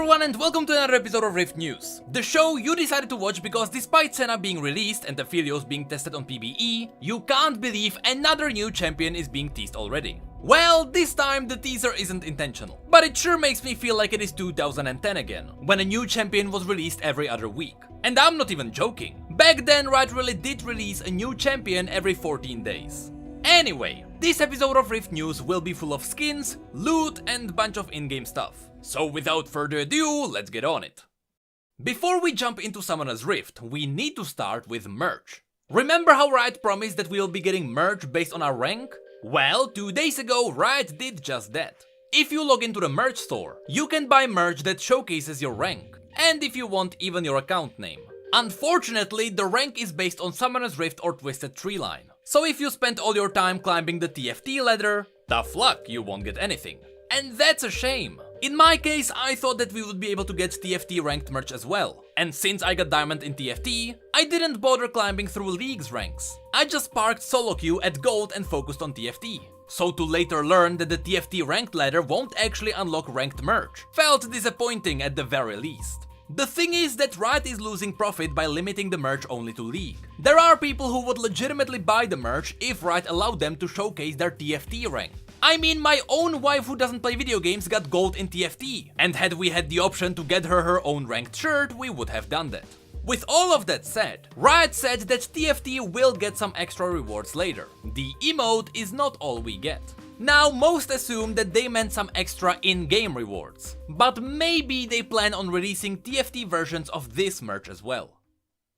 everyone and welcome to another episode of Rift News, the show you decided to watch because despite Senna being released and Aphelios being tested on PBE, you can't believe another new champion is being teased already. Well, this time the teaser isn't intentional, but it sure makes me feel like it is 2010 again, when a new champion was released every other week. And I'm not even joking. Back then Riot really did release a new champion every 14 days. Anyway, this episode of Rift News will be full of skins, loot and bunch of in-game stuff. So without further ado, let's get on it. Before we jump into Summoner's Rift, we need to start with merch. Remember how Riot promised that we will be getting merch based on our rank? Well, 2 days ago Riot did just that. If you log into the merch store, you can buy merch that showcases your rank, and if you want, even your account name. Unfortunately, the rank is based on Summoner's Rift or Twisted Tree line. So if you spent all your time climbing the TFT ladder, tough luck, you won't get anything. And that's a shame. In my case, I thought that we would be able to get TFT ranked merch as well. And since I got diamond in TFT, I didn't bother climbing through League's ranks. I just parked solo queue at gold and focused on TFT. So to later learn that the TFT ranked ladder won't actually unlock ranked merch felt disappointing at the very least. The thing is that Riot is losing profit by limiting the merch only to League. There are people who would legitimately buy the merch if Riot allowed them to showcase their TFT rank. I mean, my own wife who doesn't play video games got gold in TFT, and had we had the option to get her own ranked shirt, we would have done that. With all of that said, Riot said that TFT will get some extra rewards later. The emote is not all we get. Now, most assume that they meant some extra in-game rewards, but maybe they plan on releasing TFT versions of this merch as well.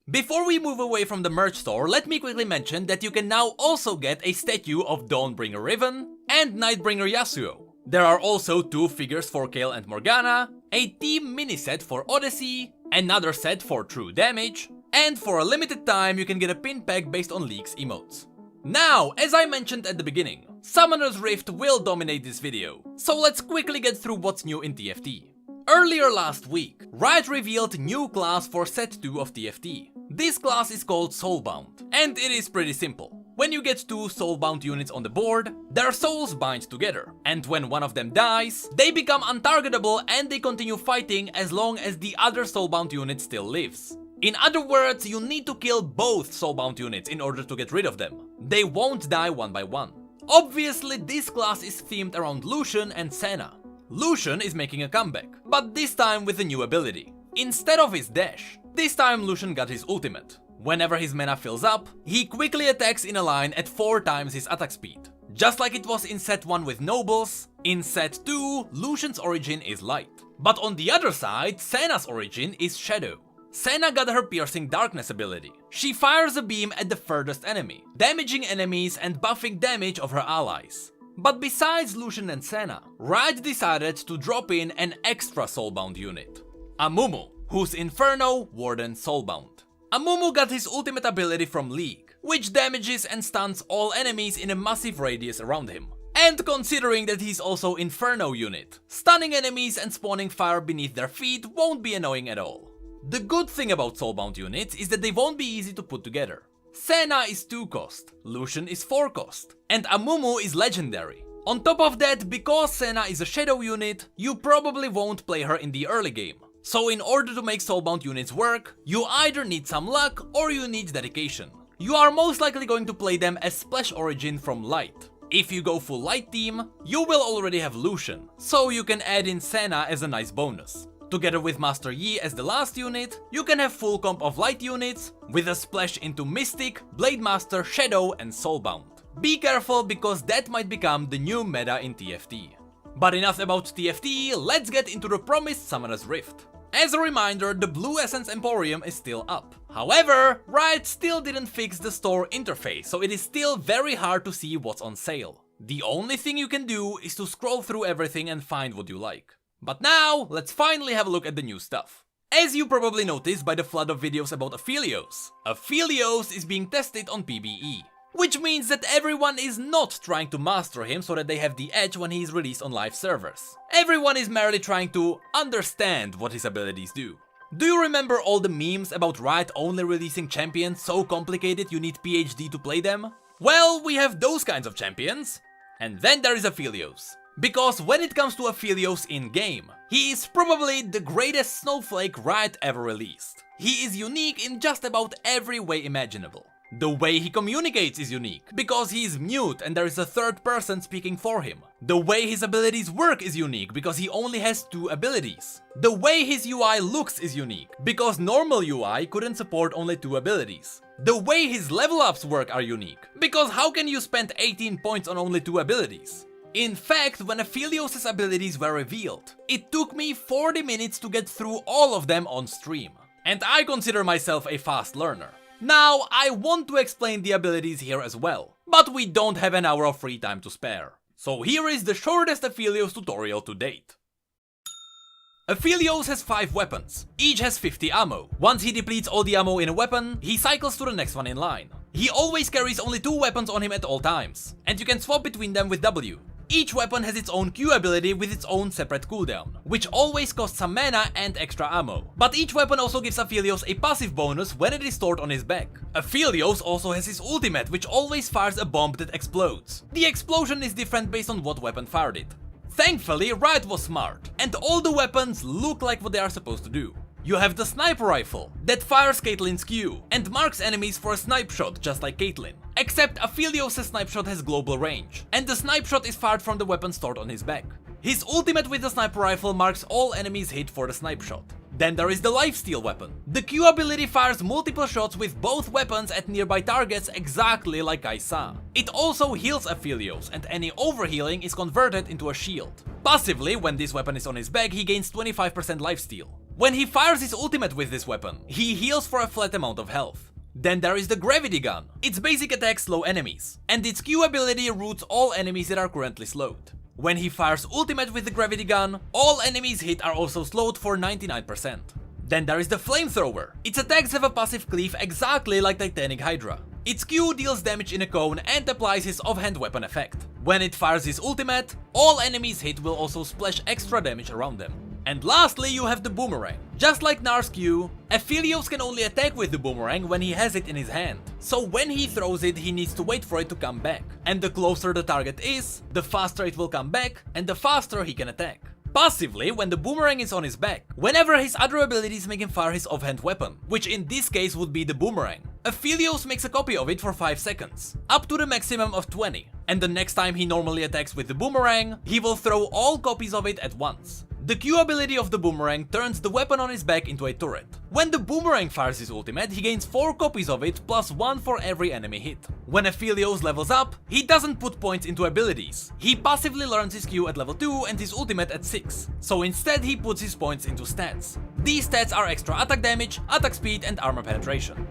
Before we move away from the merch store, let me quickly mention that you can now also get a statue of Dawnbringer Riven and Nightbringer Yasuo. There are also 2 figures for Kayle and Morgana, a team mini set for Odyssey, another set for True Damage, and for a limited time you can get a pin pack based on League's emotes. Now, as I mentioned at the beginning, Summoner's Rift will dominate this video, so let's quickly get through what's new in TFT. Earlier last week, Riot revealed new class for set 2 of TFT. This class is called Soulbound, and it is pretty simple. When you get 2 Soulbound units on the board, their souls bind together, and when one of them dies, they become untargetable and they continue fighting as long as the other Soulbound unit still lives. In other words, you need to kill both Soulbound units in order to get rid of them. They won't die one by one. Obviously, this class is themed around Lucian and Senna. Lucian is making a comeback, but this time with a new ability. Instead of his dash, this time Lucian got his ultimate. Whenever his mana fills up, he quickly attacks in a line at 4 times his attack speed. Just like it was in set 1 with Nobles, in set 2, Lucian's origin is light. But on the other side, Senna's origin is Shadow. Senna got her Piercing Darkness ability. She fires a beam at the furthest enemy, damaging enemies and buffing damage of her allies. But besides Lucian and Senna, Riot decided to drop in an extra Soulbound unit. Amumu, who's Inferno Warden Soulbound. Amumu got his ultimate ability from League, which damages and stuns all enemies in a massive radius around him. And considering that he's also Inferno unit, stunning enemies and spawning fire beneath their feet won't be annoying at all. The good thing about Soulbound units is that they won't be easy to put together. Senna is 2 cost, Lucian is 4 cost, and Amumu is legendary. On top of that, because Senna is a shadow unit, you probably won't play her in the early game. So in order to make Soulbound units work, you either need some luck or you need dedication. You are most likely going to play them as Splash Origin from Light. If you go full Light team, you will already have Lucian, so you can add in Senna as a nice bonus. Together with Master Yi as the last unit, you can have full comp of light units, with a splash into Mystic, Blade Master, Shadow and Soulbound. Be careful because that might become the new meta in TFT. But enough about TFT, let's get into the promised Summoner's Rift. As a reminder, the Blue Essence Emporium is still up. However, Riot still didn't fix the store interface, so it is still very hard to see what's on sale. The only thing you can do is to scroll through everything and find what you like. But now, let's finally have a look at the new stuff. As you probably noticed by the flood of videos about Aphelios, Aphelios is being tested on PBE. Which means that everyone is not trying to master him so that they have the edge when he is released on live servers. Everyone is merely trying to understand what his abilities do. Do you remember all the memes about Riot only releasing champions so complicated you need PhD to play them? Well, we have those kinds of champions. And then there is Aphelios. Because when it comes to Aphelios in-game, he is probably the greatest snowflake Riot ever released. He is unique in just about every way imaginable. The way he communicates is unique, because he is mute and there is a third person speaking for him. The way his abilities work is unique, because he only has 2 abilities. The way his UI looks is unique, because normal UI couldn't support only 2 abilities. The way his level ups work are unique, because how can you spend 18 points on only 2 abilities? In fact, when Aphelios' abilities were revealed, it took me 40 minutes to get through all of them on stream. And I consider myself a fast learner. Now, I want to explain the abilities here as well, but we don't have an hour of free time to spare. So here is the shortest Aphelios tutorial to date. Aphelios has 5 weapons, each has 50 ammo. Once he depletes all the ammo in a weapon, he cycles to the next one in line. He always carries only 2 weapons on him at all times, and you can swap between them with W. Each weapon has its own Q ability with its own separate cooldown, which always costs some mana and extra ammo. But each weapon also gives Aphelios a passive bonus when it is stored on his back. Aphelios also has his ultimate, which always fires a bomb that explodes. The explosion is different based on what weapon fired it. Thankfully, Riot was smart, and all the weapons look like what they are supposed to do. You have the sniper rifle, that fires Caitlyn's Q, and marks enemies for a snipe shot just like Caitlyn. Except Aphelios' snipe shot has global range, and the snipe shot is fired from the weapon stored on his back. His ultimate with the sniper rifle marks all enemies hit for the snipe shot. Then there is the lifesteal weapon. The Q ability fires multiple shots with both weapons at nearby targets exactly like I saw. It also heals Aphelios, and any overhealing is converted into a shield. Passively, when this weapon is on his back, he gains 25% lifesteal. When he fires his ultimate with this weapon, he heals for a flat amount of health. Then there is the gravity gun. Its basic attack slow enemies, and its Q ability roots all enemies that are currently slowed. When he fires ultimate with the gravity gun, all enemies hit are also slowed for 99%. Then there is the flamethrower. Its attacks have a passive cleave exactly like Titanic Hydra. Its Q deals damage in a cone and applies his offhand weapon effect. When it fires his ultimate, all enemies hit will also splash extra damage around them. And lastly, you have the boomerang. Just like Nar's Q, Aphelios can only attack with the boomerang when he has it in his hand. So when he throws it, he needs to wait for it to come back. And the closer the target is, the faster it will come back, and the faster he can attack. Passively, when the boomerang is on his back, whenever his other abilities make him fire his offhand weapon, which in this case would be the boomerang, Aphelios makes a copy of it for 5 seconds, up to the maximum of 20. And the next time he normally attacks with the boomerang, he will throw all copies of it at once. The Q ability of the boomerang turns the weapon on his back into a turret. When the boomerang fires his ultimate, he gains 4 copies of it plus 1 for every enemy hit. When Aphelios levels up, he doesn't put points into abilities. He passively learns his Q at level 2 and his ultimate at 6. So instead he puts his points into stats. These stats are extra attack damage, attack speed and armor penetration.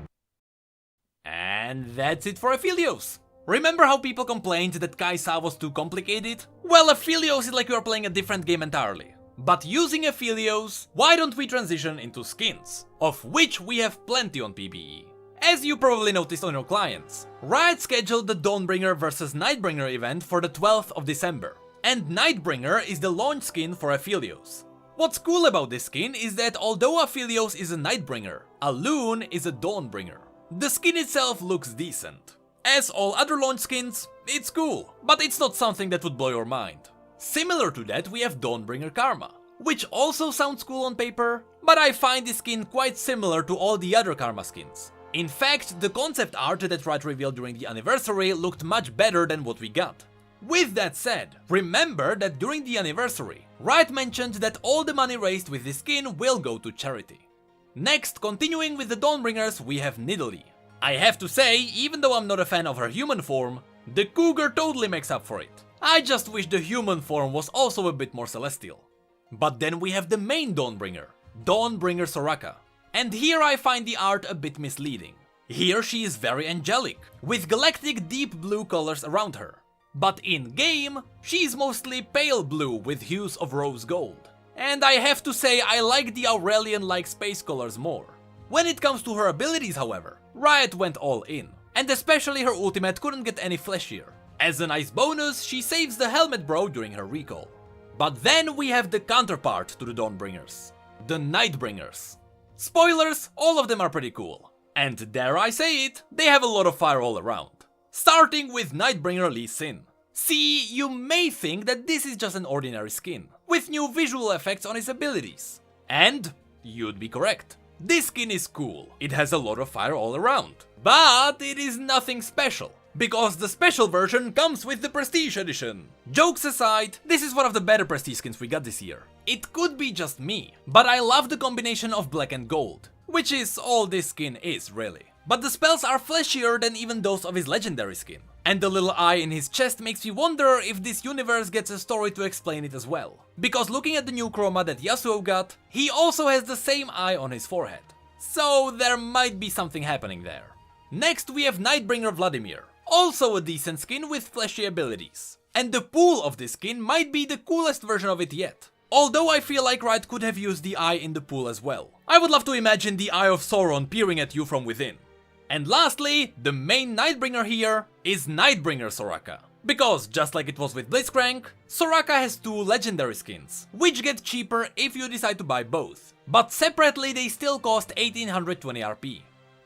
And that's it for Aphelios. Remember how people complained that Kai'Sa was too complicated? Well, Aphelios is like you are playing a different game entirely. But using Aphelios, why don't we transition into skins, of which we have plenty on PBE. As you probably noticed on your clients, Riot scheduled the Dawnbringer vs Nightbringer event for the 12th of December, and Nightbringer is the launch skin for Aphelios. What's cool about this skin is that although Aphelios is a Nightbringer, Alune is a Dawnbringer. The skin itself looks decent. As all other launch skins, it's cool, but it's not something that would blow your mind. Similar to that, we have Dawnbringer Karma, which also sounds cool on paper, but I find this skin quite similar to all the other Karma skins. In fact, the concept art that Riot revealed during the anniversary looked much better than what we got. With that said, remember that during the anniversary, Riot mentioned that all the money raised with this skin will go to charity. Next, continuing with the Dawnbringers, we have Nidalee. I have to say, even though I'm not a fan of her human form, the cougar totally makes up for it. I just wish the human form was also a bit more celestial. But then we have the main Dawnbringer, Dawnbringer Soraka. And here I find the art a bit misleading. Here she is very angelic, with galactic deep blue colors around her. But in-game, she is mostly pale blue with hues of rose gold. And I have to say I like the Aurelian-like space colors more. When it comes to her abilities, however, Riot went all in. And especially her ultimate couldn't get any fleshier. As a nice bonus, she saves the helmet bro during her recall. But then we have the counterpart to the Dawnbringers, the Nightbringers. Spoilers, all of them are pretty cool. And dare I say it, they have a lot of fire all around. Starting with Nightbringer Lee Sin. See, you may think that this is just an ordinary skin, with new visual effects on his abilities. And you'd be correct. This skin is cool, it has a lot of fire all around. But it is nothing special, because the special version comes with the Prestige Edition. Jokes aside, this is one of the better Prestige skins we got this year. It could be just me, but I love the combination of black and gold, which is all this skin is really. But the spells are fleshier than even those of his legendary skin. And the little eye in his chest makes me wonder if this universe gets a story to explain it as well. Because looking at the new chroma that Yasuo got, he also has the same eye on his forehead. So there might be something happening there. Next we have Nightbringer Vladimir, also a decent skin with fleshy abilities. And the pool of this skin might be the coolest version of it yet. Although I feel like Riot could have used the eye in the pool as well. I would love to imagine the Eye of Sauron peering at you from within. And lastly, the main Nightbringer here is Nightbringer Soraka. Because, just like it was with Blitzcrank, Soraka has two legendary skins, which get cheaper if you decide to buy both. But separately they still cost 1820 RP.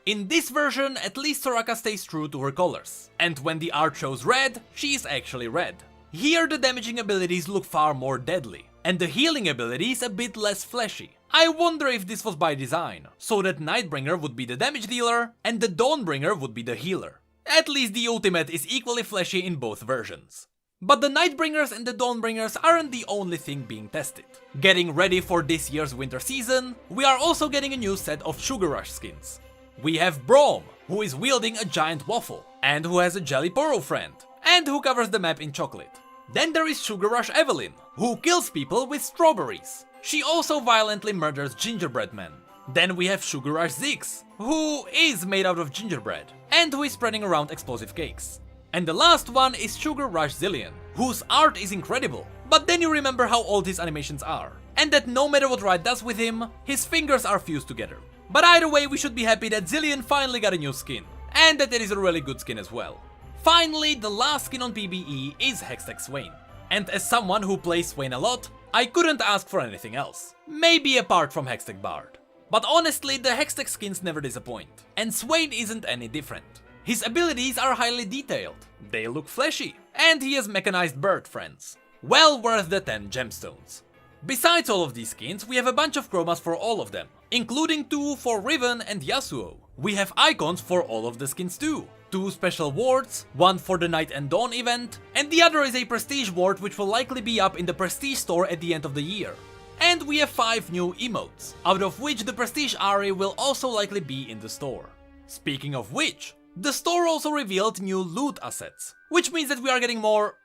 In this version, at least Soraka stays true to her colors. And when the art shows red, she is actually red. Here the damaging abilities look far more deadly, and the healing abilities a bit less fleshy. I wonder if this was by design, so that Nightbringer would be the damage dealer and the Dawnbringer would be the healer. At least the ultimate is equally fleshy in both versions. But the Nightbringers and the Dawnbringers aren't the only thing being tested. Getting ready for this year's winter season, we are also getting a new set of Sugar Rush skins. We have Braum, who is wielding a giant waffle, and who has a Jelly Poro friend, and who covers the map in chocolate. Then there is Sugar Rush Evelyn, who kills people with strawberries. She also violently murders gingerbread men. Then we have Sugar Rush Ziggs, who is made out of gingerbread, and who is spreading around explosive cakes. And the last one is Sugar Rush Zillion, whose art is incredible, but then you remember how old his animations are, and that no matter what Riot does with him, his fingers are fused together. But either way, we should be happy that Zillion finally got a new skin, and that it is a really good skin as well. Finally, the last skin on PBE is Hextech Swain. And as someone who plays Swain a lot, I couldn't ask for anything else. Maybe apart from Hextech Bard. But honestly, the Hextech skins never disappoint, and Swain isn't any different. His abilities are highly detailed, they look fleshy, and he has mechanized bird friends. Well worth the 10 gemstones. Besides all of these skins, we have a bunch of chromas for all of them, including 2 for Riven and Yasuo. We have icons for all of the skins too. 2 special wards, one for the Night and Dawn event, and the other is a Prestige ward which will likely be up in the Prestige store at the end of the year. And we have 5 new emotes, out of which the Prestige Ari will also likely be in the store. Speaking of which, the store also revealed new loot assets, which means that we are getting more,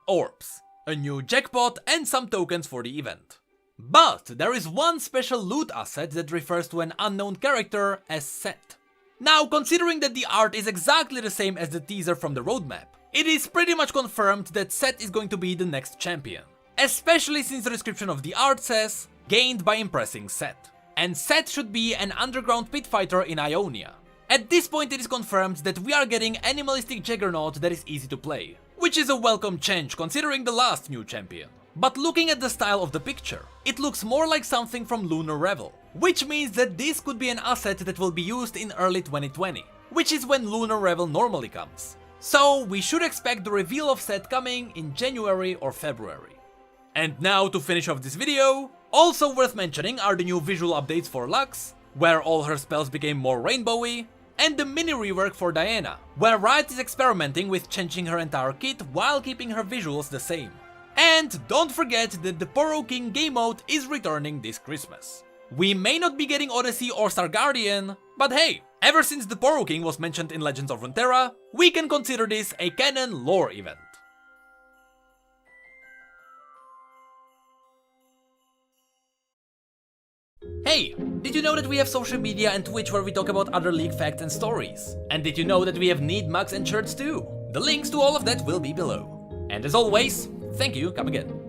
orbs, a new jackpot and some tokens for the event. But there is one special loot asset that refers to an unknown character as Set. Now, considering that the art is exactly the same as the teaser from the roadmap, it is pretty much confirmed that Set is going to be the next champion. Especially since the description of the art says, gained by impressing Set. And Set should be an underground pit fighter in Ionia. At this point it is confirmed that we are getting animalistic Juggernaut that is easy to play, which is a welcome change considering the last new champion. But looking at the style of the picture, it looks more like something from Lunar Revel, which means that this could be an asset that will be used in early 2020, which is when Lunar Revel normally comes. So we should expect the reveal of Set coming in January or February. And now to finish off this video, also worth mentioning are the new visual updates for Lux, where all her spells became more rainbowy, and the mini rework for Diana, where Riot is experimenting with changing her entire kit while keeping her visuals the same. And don't forget that the Poro King game mode is returning this Christmas. We may not be getting Odyssey or Star Guardian, but hey, ever since the Poro King was mentioned in Legends of Runeterra, we can consider this a canon lore event. Hey, did you know that we have social media and Twitch where we talk about other League facts and stories? And did you know that we have neat mugs and shirts too? The links to all of that will be below. And as always, thank you, come again.